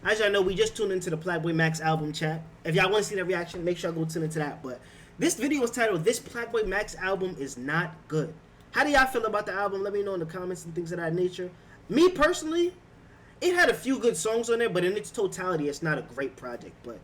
As y'all know, we just tuned into the Plaqueboy Max album chat. If y'all want to see that reaction, make sure y'all go tune into that. But this video is titled, "This Plaqueboy Max album is not good." How do y'all feel about the album? Let me know in the comments and things of that nature. Me personally, it had a few good songs on there, but in its totality, it's not a great project. But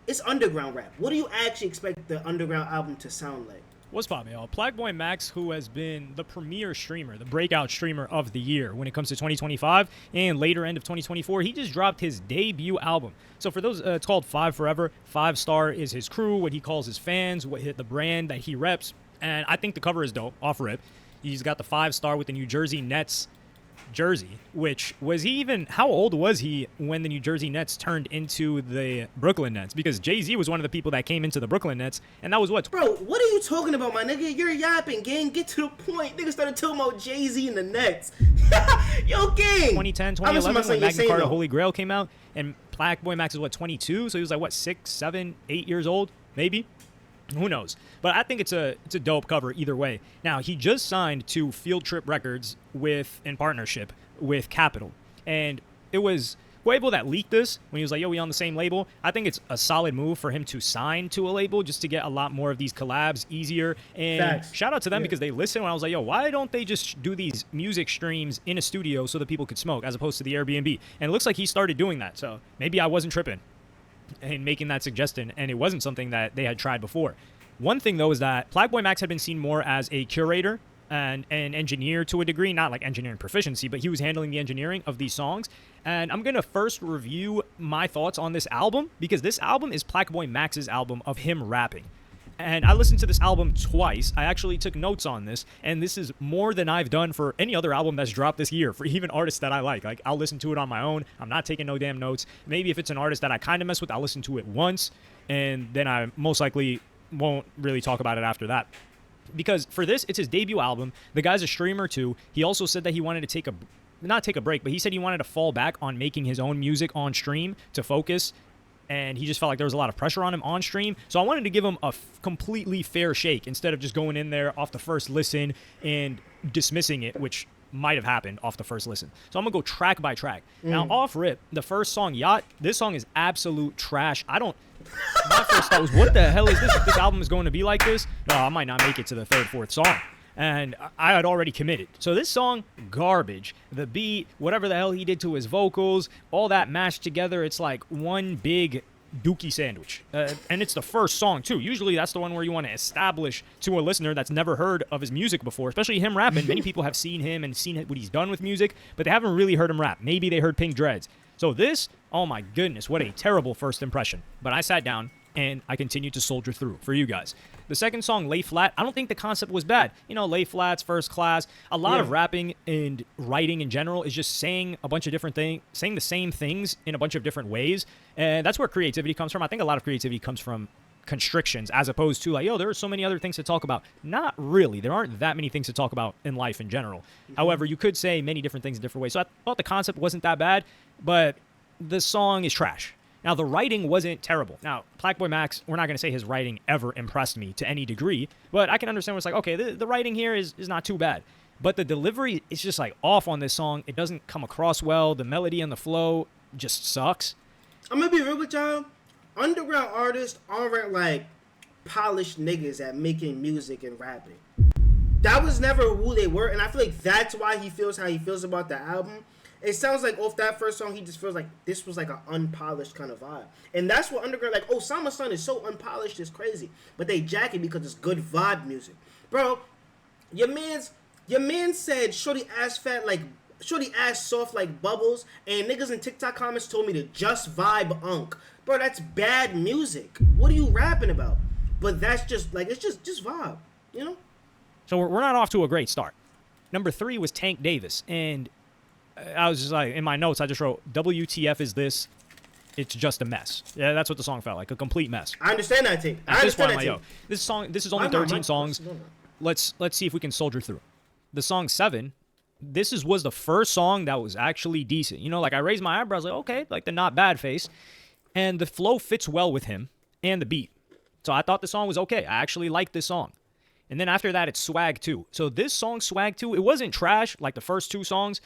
it's underground rap. What do you actually expect the underground album to sound like? What's poppin', y'all? Plaqueboy Max, who has been the premier streamer, the breakout streamer of the year when it comes to 2025 and later end of 2024, he just dropped his debut album. So for those, it's called 5 Forever. 5 Star is his crew, what he calls his fans, the brand that he reps. And I think the cover is dope, off rip. He's got the 5 Star with the New Jersey Nets jersey, which was he even, how old was he when the New Jersey Nets turned into the Brooklyn Nets? Because Jay-Z was one of the people that came into the Brooklyn Nets, and that was what? Bro, what are you talking about, my nigga? You're yapping, gang. Get to the point. Niggas started talking about Jay-Z and the Nets. Yo, gang. 2010, 2011, when Magna Carta Holy Grail came out, and Plaqueboy Max is what, 22? So he was like, what, 6, 7, 8 years old? Maybe? Who knows? But I think it's a dope cover either way. Now, he just signed to Field Trip Records in partnership with Capitol. And it was Quavo that leaked this when he was like, yo, we on the same label. I think it's a solid move for him to sign to a label just to get a lot more of these collabs easier. And Facts. Shout out to them because they listened when I was like, yo, why don't they just do these music streams in a studio so that people could smoke as opposed to the Airbnb? And it looks like he started doing that. So maybe I wasn't tripping and making that suggestion, and it wasn't something that they had tried before. One thing, though, is that Plaqueboy Max had been seen more as a curator and an engineer to a degree, not like engineering proficiency, but he was handling the engineering of these songs. And I'm going to first review my thoughts on this album, because this album is Plaqueboy Max's album of him rapping. And I listened to this album twice. I actually took notes on this, and this is more than I've done for any other album that's dropped this year, for even artists that I like. Like, I'll listen to it on my own. I'm not taking no damn notes. Maybe if it's an artist that I kind of mess with, I'll listen to it once, and then I most likely won't really talk about it after that. Because for this, it's his debut album. The guy's a streamer, too. He also said that he wanted to not take a break, but he said he wanted to fall back on making his own music on stream to focus, and he just felt like there was a lot of pressure on him on stream. So I wanted to give him a completely fair shake instead of just going in there off the first listen and dismissing it, which might have happened off the first listen. So I'm going to go track by track. Now, off rip, the first song, Yacht, this song is absolute trash. My first thought was, what the hell is this? If this album is going to be like this, no, I might not make it to the third, fourth song. And I had already committed. So this song, garbage. The beat, whatever the hell he did to his vocals, all that mashed together, it's like one big dookie sandwich. And it's the first song, too. Usually that's the one where you want to establish to a listener that's never heard of his music before, especially him rapping. Many people have seen him and seen what he's done with music, but they haven't really heard him rap. Maybe they heard Pink Dreads. So this, oh my goodness, what a terrible first impression. But I sat down and I continued to soldier through for you guys. The second song, Lay Flat, I don't think the concept was bad. You know, lay flats, first class. A lot of rapping and writing in general is just saying a bunch of different things, saying the same things in a bunch of different ways. And that's where creativity comes from. I think a lot of creativity comes from constrictions as opposed to like, yo, there are so many other things to talk about. Not really. There aren't that many things to talk about in life in general. However, you could say many different things in different ways. So I thought the concept wasn't that bad, but the song is trash. Now, the writing wasn't terrible. Now, Plaqueboy Max, we're not going to say his writing ever impressed me to any degree, but I can understand what's like, okay, the writing here is not too bad. But the delivery is just like off on this song. It doesn't come across well. The melody and the flow just sucks. I'm going to be real with y'all. Underground artists aren't like polished niggas at making music and rapping. That was never who they were, and I feel like that's why he feels how he feels about the album. It sounds like off that first song, he just feels like this was like an unpolished kind of vibe. And that's what underground, like, oh, Summer Sun is so unpolished, it's crazy. But they jack it because it's good vibe music. Bro, your man said shorty ass soft like bubbles, and niggas in TikTok comments told me to just vibe unk. Bro, that's bad music. What are you rapping about? But that's just, like, it's just vibe, you know? So we're not off to a great start. Number 3 was Tank Davis, and I was just like, in my notes, I just wrote, WTF is this? It's just a mess. Yeah, that's what the song felt like, a complete mess. I understand that, Tank. I understand that, Tank. This is only 13 songs. Let's see if we can soldier through. The song 7, was the first song that was actually decent. You know, like, I raised my eyebrows, like, okay, like the not bad face. And the flow fits well with him and the beat. So I thought the song was okay. I actually liked this song. And then after that, it's Swag 2. So this song, Swag 2, it wasn't trash like the first 2 songs,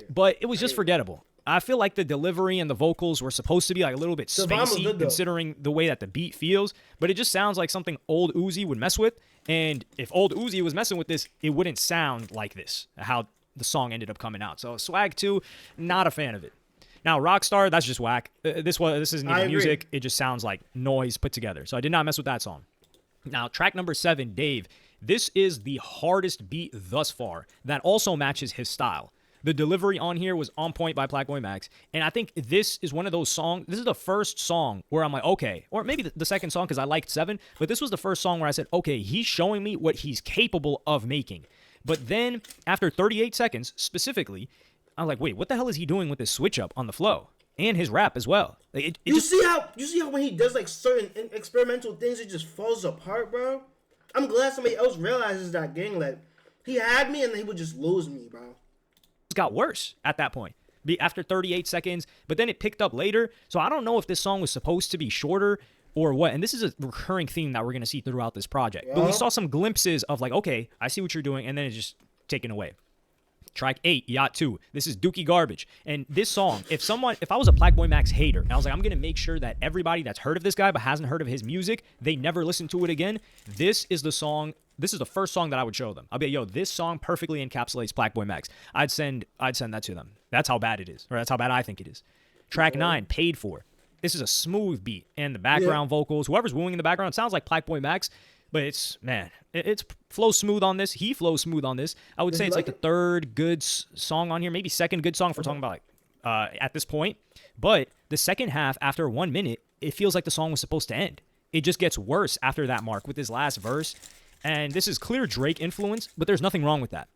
but it was just forgettable. I feel like the delivery and the vocals were supposed to be like a little bit spacey, considering the way that the beat feels. But it just sounds like something old Uzi would mess with. And if old Uzi was messing with this, it wouldn't sound like this, how the song ended up coming out. So Swag 2, not a fan of it. Now, Rockstar, that's just whack. This isn't even music. It just sounds like noise put together. So I did not mess with that song. Now, track number 7, Dave. This is the hardest beat thus far that also matches his style. The delivery on here was on point by Plaqueboy Max. And I think this is one of those songs. This is the first song where I'm like, okay. Or maybe the second song because I liked 7. But this was the first song where I said, okay, he's showing me what he's capable of making. But then after 38 seconds specifically, I was like, wait, what the hell is he doing with this switch up on the flow? And his rap as well. Like, you see how when he does like certain experimental things, it just falls apart, bro? I'm glad somebody else realizes that, gang. Like, he had me and then he would just lose me, bro. It got worse at that point after 38 seconds, but then it picked up later. So I don't know if this song was supposed to be shorter or what. And this is a recurring theme that we're going to see throughout this project. Yeah. But we saw some glimpses of like, okay, I see what you're doing. And then it's just taken away. Track 8, Yacht 2. This is Dookie Garbage. And this song, if I was a Plaqueboy Max hater, and I was like, I'm going to make sure that everybody that's heard of this guy but hasn't heard of his music, they never listen to it again, this is the song. This is the first song that I would show them. I'll be like, yo, this song perfectly encapsulates Plaqueboy Max. I'd send that to them. That's how bad it is. Or that's how bad I think it is. Track 9, Paid For. This is a smooth beat. And the background vocals, whoever's wooing in the background, sounds like Plaqueboy Max. But it's flows smooth on this. He flows smooth on this. I would say it's like the third good song on here, maybe second good song if we're talking about like at this point. But the second half, after 1 minute, it feels like the song was supposed to end. It just gets worse after that mark with his last verse. And this is clear Drake influence, but there's nothing wrong with that.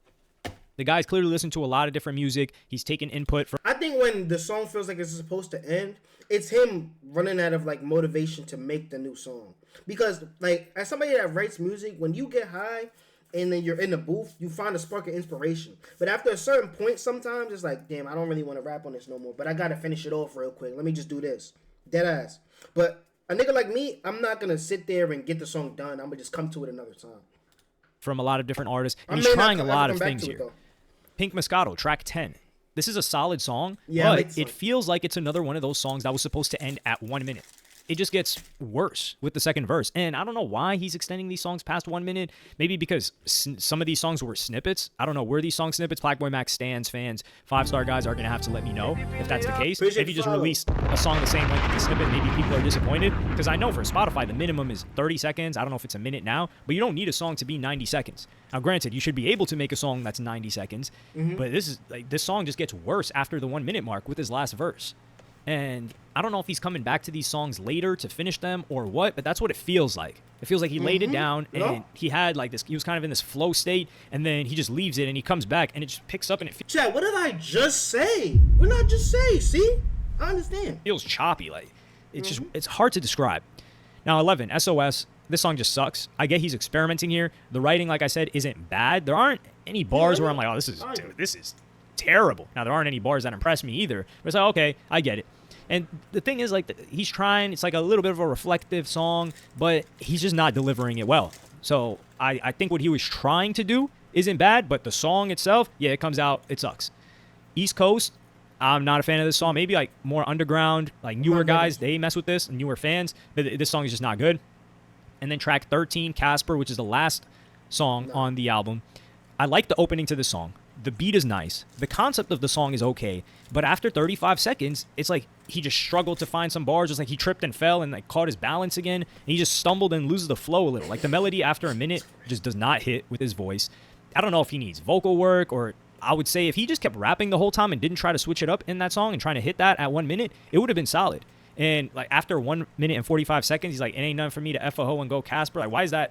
The guy's clearly listened to a lot of different music. He's taken input from. I think when the song feels like it's supposed to end, it's him running out of like motivation to make the new song. Because like as somebody that writes music, when you get high and then you're in the booth, you find a spark of inspiration. But after a certain point, sometimes it's like, damn, I don't really want to rap on this no more. But I gotta finish it off real quick. Let me just do this. Dead ass. But a nigga like me, I'm not gonna sit there and get the song done. I'm gonna just come to it another time. From a lot of different artists. And he's trying a lot of things here. Pink Moscato, track 10. This is a solid song, but it feels like it's another one of those songs that was supposed to end at 1 minute. It just gets worse with the second verse. And I don't know why he's extending these songs past 1 minute. Maybe because some of these songs were snippets. I don't know. Were these song snippets? Plaqueboy Max stands, fans, 5-star guys are going to have to let me know if that's the case. If you just released a song the same length as the snippet, maybe people are disappointed. Because I know for Spotify, the minimum is 30 seconds. I don't know if it's a minute now. But you don't need a song to be 90 seconds. Now, granted, you should be able to make a song that's 90 seconds. Mm-hmm. But this song just gets worse after the 1 minute mark with his last verse. And I don't know if he's coming back to these songs later to finish them or what, but that's what it feels like. It feels like he laid it down and he had like this, he was kind of in this flow state, and then he just leaves it and he comes back and it just picks up and it feels. Chad, what did I just say? What did I just say? See? I understand. It feels choppy. Like, it's just, it's hard to describe. Now, 11, SOS. This song just sucks. I get he's experimenting here. The writing, like I said, isn't bad. There aren't any bars where I'm like, oh, this is terrible. Now, there aren't any bars that impress me either. But it's like, okay, I get it. And the thing is, like, he's trying. It's like a little bit of a reflective song, but he's just not delivering it well. So I think what he was trying to do isn't bad, but the song itself, yeah, it comes out, it sucks. East Coast, I'm not a fan of this song. Maybe, like, more underground, like, newer guys, they mess with this, newer fans. But this song is just not good. And then track 13, Casper, which is the last song on the album. I like the opening to the song. The beat is nice. The concept of the song is okay. But after 35 seconds, it's like he just struggled to find some bars. It's like he tripped and fell and like caught his balance again. And he just stumbled and loses the flow a little. Like the melody after a minute just does not hit with his voice. I don't know if he needs vocal work, or I would say if he just kept rapping the whole time and didn't try to switch it up in that song and trying to hit that at 1 minute, it would have been solid. And like after 1 minute and 45 seconds, he's like, it ain't nothing for me to F a hoe and go Casper. Like, why is that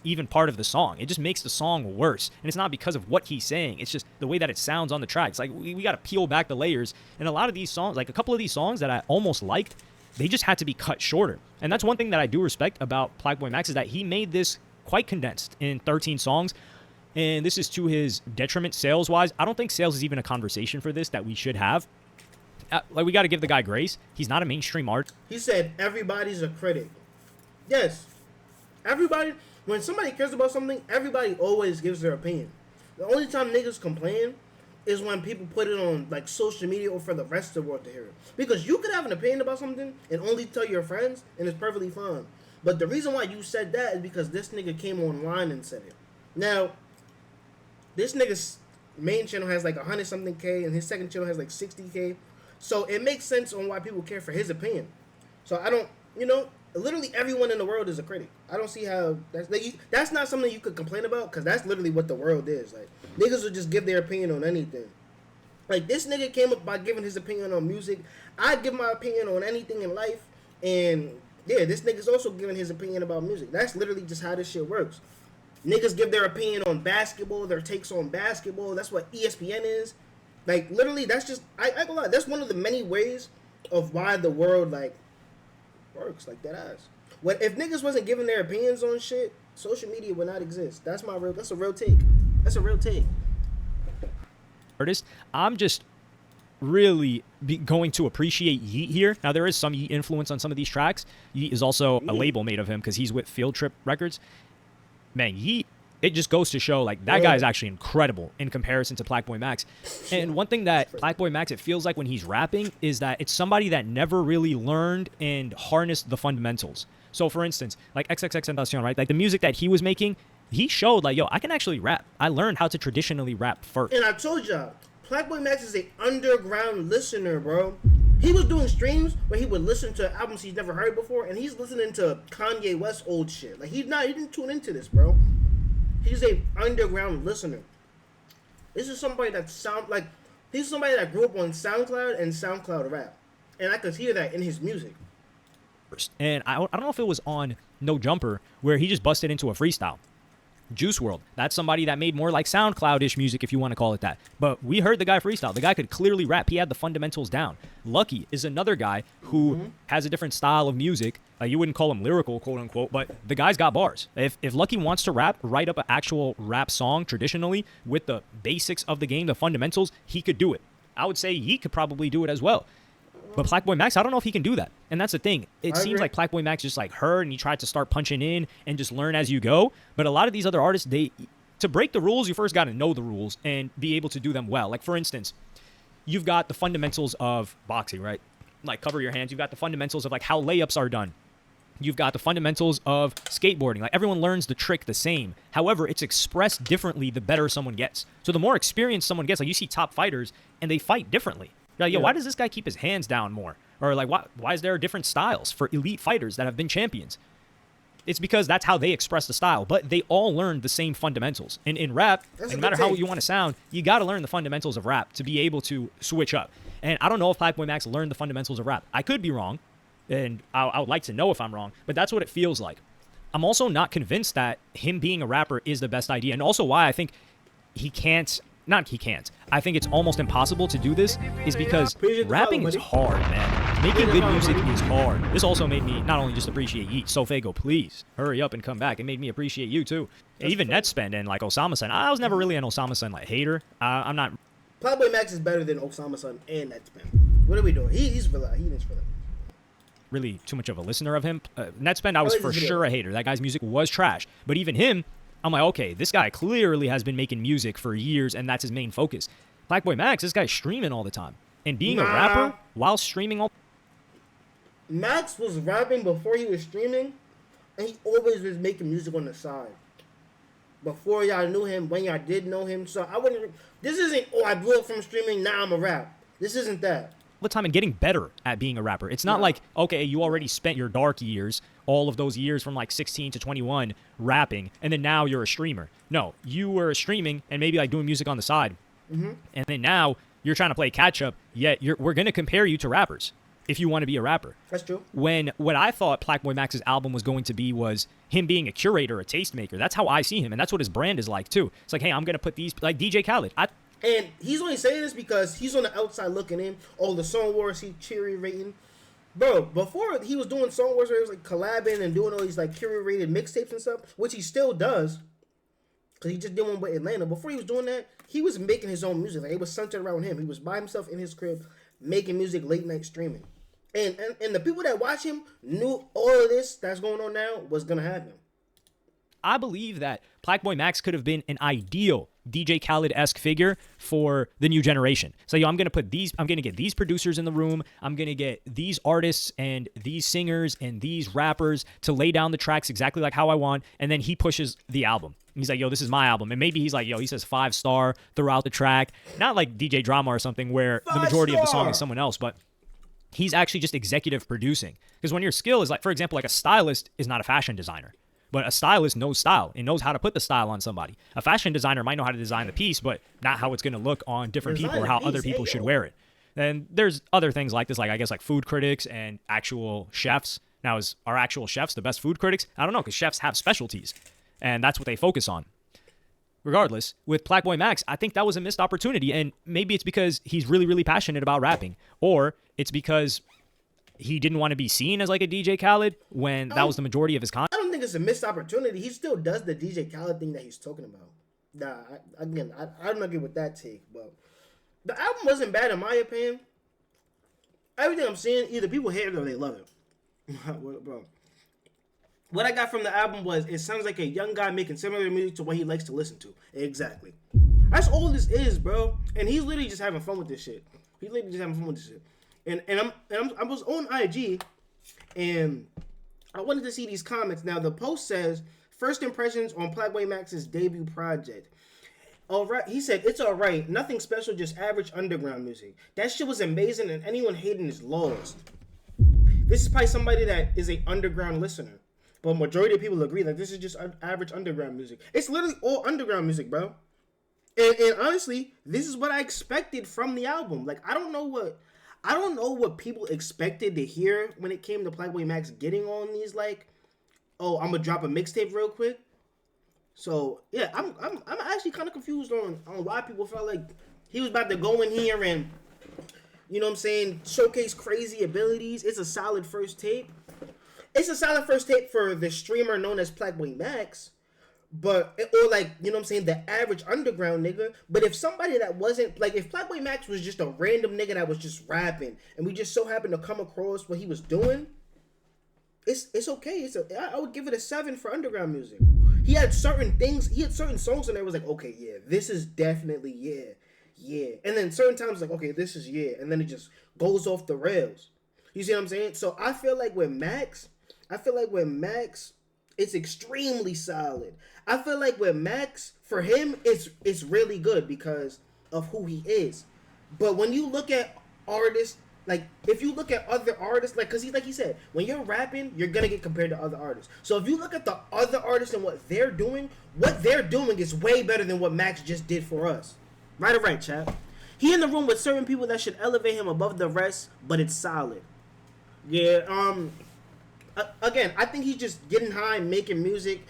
even part of the song? It just makes the song worse. And it's not because of what he's saying. It's just the way that it sounds on the track. It's like we got to peel back the layers. And a lot of these songs, like a couple of these songs that I almost liked, they just had to be cut shorter. And that's one thing that I do respect about Plaqueboy Max is that he made this quite condensed in 13 songs. And this is to his detriment sales-wise. I don't think sales is even a conversation for this that we should have. Like, we got to give the guy grace. He's not a mainstream artist. He said everybody's a critic. Yes. Everybody, when somebody cares about something, everybody always gives their opinion. The only time niggas complain is when people put it on like social media or for the rest of the world to hear it. Because you could have an opinion about something and only tell your friends, and it's perfectly fine. But the reason why you said that is because this nigga came online and said it. Now, this nigga's main channel has like 100 something K, and his second channel has like 60K. So it makes sense on why people care for his opinion. So I don't, literally everyone in the world is a critic. I don't see how that's not something you could complain about, because that's literally what the world is. Like, niggas will just give their opinion on anything. Like, this nigga came up by giving his opinion on music. I give my opinion on anything in life, and yeah, this nigga's also giving his opinion about music. That's literally just how this shit works. Niggas give their opinion on basketball, their takes on basketball. That's what ESPN is. Like, literally, that's just, I ain't gonna lie, that's one of the many ways of why the world, like, works, like that ass. If niggas wasn't giving their opinions on shit, social media would not exist. That's a real take. That's a real take. Artist, I'm just really going to appreciate Yeet here. Now, there is some Yeet influence on some of these tracks. Yeet is also a label made of him because he's with Field Trip Records. Man, Yeet, it just goes to show, like, that guy is actually incredible in comparison to Plaqueboy Max. And one thing that Plaqueboy Max, it feels like when he's rapping, is that it's somebody that never really learned and harnessed the fundamentals. So, for instance, like XXXTentacion, right? Like, the music that he was making, he showed, like, yo, I can actually rap. I learned how to traditionally rap first. And I told y'all, Plaqueboy Max is an underground listener, bro. He was doing streams where he would listen to albums he's never heard before, and he's listening to Kanye West old shit. Like, he didn't tune into this, bro. He's a underground listener. This is somebody that he's somebody that grew up on SoundCloud and SoundCloud rap, and I could hear that in his music. And I don't know if it was on No Jumper where he just busted into a freestyle. Juice WRLD, that's somebody that made more like SoundCloud-ish music, if you want to call it that. But we heard the guy freestyle. The guy could clearly rap. He had the fundamentals down. Lucky is another guy who has a different style of music. You wouldn't call him lyrical, quote-unquote, but the guy's got bars. If Lucky wants to rap, write up an actual rap song traditionally with the basics of the game, the fundamentals, he could do it. I would say he could probably do it as well. But Plaqueboy Max, I don't know if he can do that. And that's the thing. It seems like Plaqueboy Max just like heard and he tried to start punching in and just learn as you go. But a lot of these other artists, to break the rules, you first got to know the rules and be able to do them well. Like, for instance, you've got the fundamentals of boxing, right? Like, cover your hands. You've got the fundamentals of like how layups are done. You've got the fundamentals of skateboarding. Like, everyone learns the trick the same. However, it's expressed differently the better someone gets. So the more experience someone gets, like you see top fighters and they fight differently. Like, yo, why does this guy keep his hands down more? Or, like, why is there different styles for elite fighters that have been champions? It's because that's how they express the style. But they all learn the same fundamentals. And in rap, no matter how you want to sound, you got to learn the fundamentals of rap to be able to switch up. And I don't know if Plaqueboy Max learned the fundamentals of rap. I could be wrong, and I would like to know if I'm wrong. But that's what it feels like. I'm also not convinced that him being a rapper is the best idea. And also why I think he can't. I think it's almost impossible to do this is because rapping is hard, man. Making good music is hard. This also made me not only just appreciate Yeet, Sofego, please hurry up and come back. It made me appreciate you too. Even Netspend and like Osama-san. I was never really an Osama-san like hater. I'm not. Plaqueboy Max is better than Osama-san and Netspend. What are we doing? He's for that. Really too much of a listener of him. Netspend, I was for sure a hater. That guy's music was trash. But even him, I'm like, okay, this guy clearly has been making music for years, and that's his main focus. Plaqueboy Max, this guy's streaming all the time. And being a rapper while streaming all... Max was rapping before he was streaming, and he always was making music on the side. Before y'all knew him, when y'all did know him. So I wouldn't... This isn't, I blew up from streaming, now I'm a rap. This isn't that. The time and getting better at being a rapper. It's not like, okay, you already spent your dark years, all of those years from like 16 to 21 rapping, and then now you're a streamer. No, you were streaming and maybe like doing music on the side. And then now you're trying to play catch up, yet we're going to compare you to rappers if you want to be a rapper. That's true. When what I thought Plaqueboy Max's album was going to be was him being a curator, a tastemaker. That's how I see him, and that's what his brand is like too. It's like, hey, I'm going to put these, like DJ Khaled. And he's only saying this because he's on the outside looking in. All the Song Wars he curating. Bro, before he was doing Song Wars where he was like collabing and doing all these like curated mixtapes and stuff, which he still does. Because he just did one with Atlanta. Before he was doing that, he was making his own music. Like, it was centered around him. He was by himself in his crib making music, late night streaming. And the people that watch him knew all of this that's going on now was going to happen. I believe that Plaqueboy Max could have been an ideal DJ Khaled-esque figure for the new generation. So I'm gonna get these producers in the room. I'm gonna get these artists and these singers and these rappers to lay down the tracks exactly like how I want, and then he pushes the album. He's like, yo, this is my album. And maybe he's like, yo, he says 5-star throughout the track. Not like DJ Drama or something where the majority of the song is someone else, but he's actually just executive producing. Because when your skill is like, for example, like a stylist is not a fashion designer, but a stylist knows style and knows how to put the style on somebody. A fashion designer might know how to design the piece, but not how it's going to look on different people or how other people should wear it. Then there's other things like this, like I guess like food critics and actual chefs. Now, are actual chefs the best food critics? I don't know, because chefs have specialties, and that's what they focus on. Regardless, with Plaqueboy Max, I think that was a missed opportunity, and maybe it's because he's really, really passionate about rapping, or it's because he didn't want to be seen as like a DJ Khaled when that was the majority of his content. I don't think it's a missed opportunity. He still does the DJ Khaled thing that he's talking about. Nah, I'm not good with that take, but the album wasn't bad in my opinion. Everything I'm seeing, either people hate it or they love it. Bro, what I got from the album was, it sounds like a young guy making similar music to what he likes to listen to. Exactly. That's all this is, bro. And he's literally just having fun with this shit. And I was on IG, and I wanted to see these comments. Now the post says, first impressions on Plaqueboy Max's debut project. Alright, he said, it's alright, nothing special, just average underground music. That shit was amazing, and anyone hating is lost. This is probably somebody that is a underground listener. But majority of people agree that this is just average underground music. It's literally all underground music, bro. And honestly, this is what I expected from the album. Like, I don't know what people expected to hear when it came to Plaqueboy Max getting on these, like, oh, I'm gonna drop a mixtape real quick. So yeah, I'm actually kind of confused on why people felt like he was about to go in here and, you know what I'm saying, showcase crazy abilities. It's a solid first tape. It's a solid first tape for the streamer known as Plaqueboy Max, or like, you know what I'm saying, the average underground nigga. But if somebody that wasn't, like, if Plaqueboy Max was just a random nigga that was just rapping, and we just so happened to come across what he was doing, it's okay. I would give it a 7 for underground music. He had certain songs in there was like, okay, yeah, this is definitely yeah. And then certain times like, okay, this is yeah, and then it just goes off the rails. You see what I'm saying? So I feel like with Max, it's extremely solid. I feel like with Max, for him, it's really good because of who he is. But when you look at artists, like, if you look at other artists, like, because like he said, when you're rapping, you're going to get compared to other artists. So if you look at the other artists and what they're doing is way better than what Max just did for us. Right or right, chap? He in the room with certain people that should elevate him above the rest, but it's solid. Yeah, again, I think he's just getting high, making music.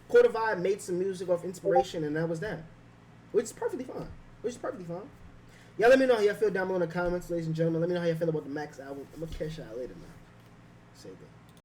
Quarter Vibe made some music off inspiration, and that was that. Which is perfectly fine. Y'all let me know how y'all feel down below in the comments, ladies and gentlemen. Let me know how y'all feel about the Max album. I'm going to catch y'all later, man. Say that.